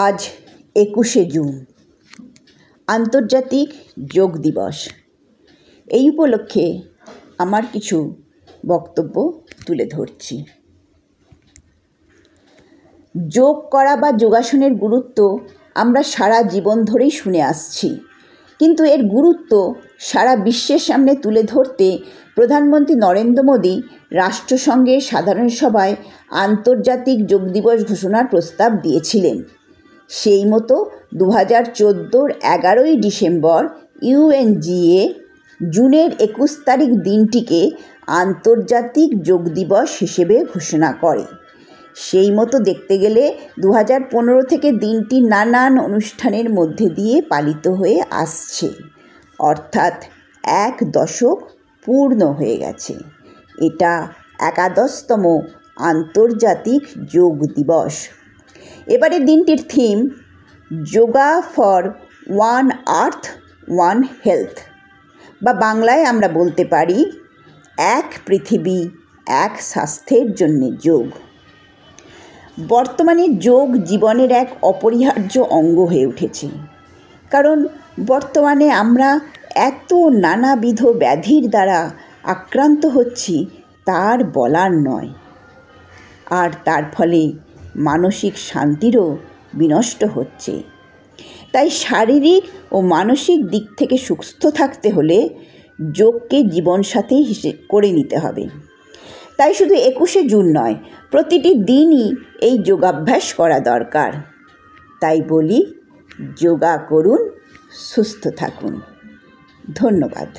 আজ ২১শে জুন আন্তর্জাতিক যোগ দিবস। এই উপলক্ষে আমার কিছু বক্তব্য তুলে ধরছি। যোগ করা বা যোগাসনের গুরুত্ব আমরা সারা জীবন ধরেই শুনে আসছি, কিন্তু এর গুরুত্ব সারা বিশ্বের সামনে তুলে ধরতে প্রধানমন্ত্রী নরেন্দ্র মোদী রাষ্ট্রসংঘের সাধারণ সভায় আন্তর্জাতিক যোগ দিবস ঘোষণার প্রস্তাব দিয়েছিলেন। সেই মতো 2014-র 11ই ডিসেম্বর ইউএনজিএ জুনের 21 তারিখ দিনটিকে আন্তর্জাতিক যোগ দিবস হিসেবে ঘোষণা করে। সেই মতো দেখতে গেলে 2015 থেকে দিনটি নানান অনুষ্ঠানের মধ্যে দিয়ে পালিত হয়ে আসছে, অর্থাৎ 1 দশক পূর্ণ হয়ে গেছে। এটা 11তম আন্তর্জাতিক যোগ দিবস। এবারে দিনটির theme yoga for one earth one health, বা বাংলায় আমরা বলতে পারি এক পৃথিবী এক স্বাস্থ্যের জন্য যোগ। বর্তমানে যোগ জীবনের এক অপরিহার্য অঙ্গ হয়ে উঠেছে, কারণ বর্তমানে আমরা এত নানাবিধ ব্যাধির দ্বারা আক্রান্ত হচ্ছি তার বলার নয়, আর তার ফলে মানসিক শান্তিরও বিনষ্ট হচ্ছে। তাই শারীরিক ও মানসিক দিক থেকে সুস্থ থাকতে হলে যোগকে জীবনসাথী করে নিতে হবে। তাই শুধু 21শে জুন নয়, প্রতিটি দিনই এই যোগাভ্যাস করা দরকার। তাই বলি, যোগা করুন, সুস্থ থাকুন। ধন্যবাদ।